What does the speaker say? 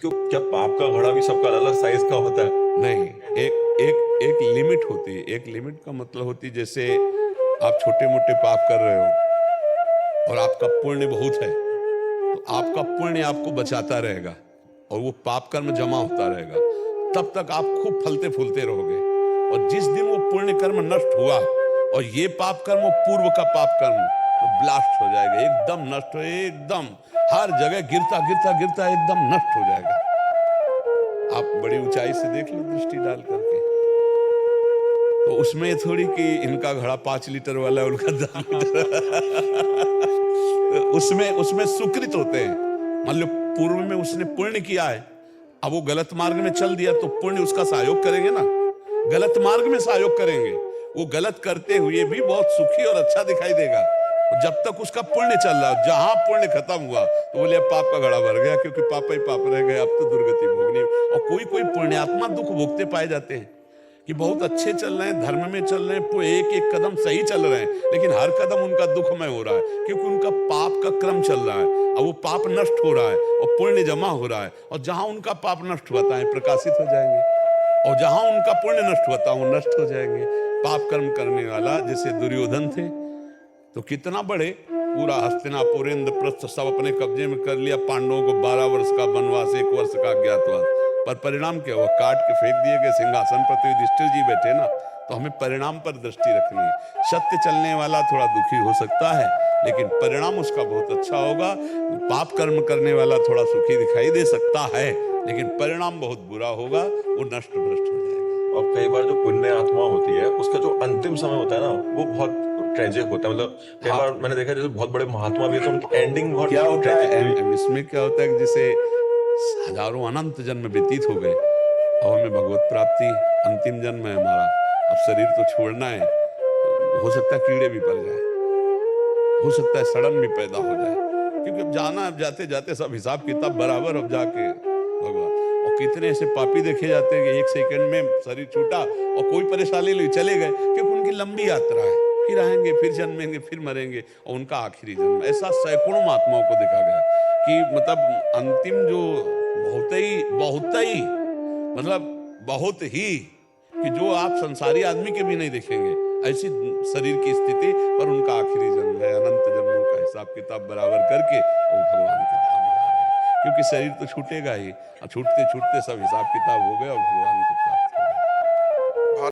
क्यों, क्या पाप का घड़ा भी सबका अलग अलग साइज का होता है? नहीं, एक एक एक लिमिट होती है। एक लिमिट का मतलब होती है, जैसे आप छोटे-मोटे पाप कर रहे हो और आपका पुण्य बहुत है, तो आपका पुण्य आपको बचाता रहेगा और वो पाप कर्म जमा होता रहेगा। तब तक आप खूब फलते-फूलते रहोगे और जिस दिन वो पुण्य कर्म नष्ट हुआ और ये पाप कर्म, वो पूर्व का पाप कर्म, तो ब्लास्ट हो जाएगा, एकदम नष्ट हो, एकदम हर जगह गिरता एकदम नष्ट हो जाएगा। आप बड़ी ऊंचाई से देख लो दृष्टि डाल करके, तो उसमें थोड़ी कि इनका घड़ा 5 लीटर वाला है, उनका 10 लीटर उसमें उसमें सुकृत होते हैं। मान लो पूर्व में उसने पुण्य किया है, अब वो गलत मार्ग में चल दिया तो पुण्य उसका सहयोग करेंगे ना, गलत मार्ग में सहयोग करेंगे। वो गलत करते हुए भी बहुत सुखी और अच्छा दिखाई देगा। जब तक उसका पुण्य चल रहा है, जहां पुण्य खत्म हुआ तो बोले अब पाप का घड़ा भर गया, क्योंकि पाप ही पाप रह गए, अब तो दुर्गति भोगनी। और कोई कोई पुण्यात्मा दुख भोगते पाए जाते हैं कि बहुत अच्छे चल रहे हैं, धर्म में चल रहे हैं, एक एक कदम सही चल रहे हैं, लेकिन हर कदम उनका दुखमय हो रहा है, क्योंकि उनका पाप का क्रम चल रहा है। अब वो पाप नष्ट हो रहा है और पुण्य जमा हो रहा है, और जहां उनका पाप नष्ट होता है प्रकाशित हो जाएंगे, और जहां उनका पुण्य नष्ट होता है वो नष्ट हो जाएंगे। पाप कर्म करने वाला जैसे दुर्योधन थे, तो कितना बड़े, पूरा हस्तिनापुर इंद्रप्रस्थ सब अपने कब्जे में कर लिया, पांडवों को 12 वर्ष का वनवास, 1 वर्ष का अज्ञातवास, पर परिणाम क्या हुआ? काट के फेंक दिए गए। सिंहासन पर तो युधिष्ठिर जी बैठे ना, तो हमें परिणाम पर दृष्टि रखनी है। सत्य चलने वाला थोड़ा दुखी हो सकता है, लेकिन परिणाम उसका बहुत अच्छा होगा। पाप कर्म करने वाला थोड़ा सुखी दिखाई दे सकता है, लेकिन परिणाम बहुत बुरा होगा, वो नष्ट भ्रष्ट हो जाएगा। और कई बार जो पुण्य आत्मा होती है उसका जो अंतिम समय होता है ना, वो बहुत ट्रेजिक होता है। मतलब कई हाँ। बार मैंने देखा जैसे बहुत बड़े महात्मा भी है तो उनकी एंडिंग बहुत क्या होता ट्रेजिक हुई। है इसमें, क्या होता है कि जैसे हजारों अनंत जन्म व्यतीत हो गए, अब हमें भगवत प्राप्ति, अंतिम जन्म है हमारा, अब शरीर तो छोड़ना है, तो हो सकता है कीड़े भी पड़ जाए, हो सकता है सड़न भी पैदा हो जाए, क्योंकि अब जाना, अब जाते जाते सब हिसाब किताब बराबर, अब जाके भगवान। और कितने ऐसे पापी देखे जाते हैं कि 1 सेकंड में शरीर छूटा और कोई परेशानी नहीं, चले गए, क्योंकि उनकी लंबी यात्रा है, फिर आएंगे, फिर जन्मेंगे, फिर मरेंगे, और उनका आखिरी जन्म। ऐसा सैकड़ों महात्माओं को देखा गया कि मतलब अंतिम जो बहुत ही मतलब बहुत ही, कि जो आप संसारी आदमी के भी नहीं देखेंगे, ऐसी शरीर की स्थिति पर उनका आखिरी जन्म है। अनंत जन्मों का हिसाब किताब बराबर करके वो भगवान के धाम जा रहे हैं, क्योंकि शरीर तो छूटेगा ही, और छूटते छूटते सब हिसाब किताब हो गया और भगवान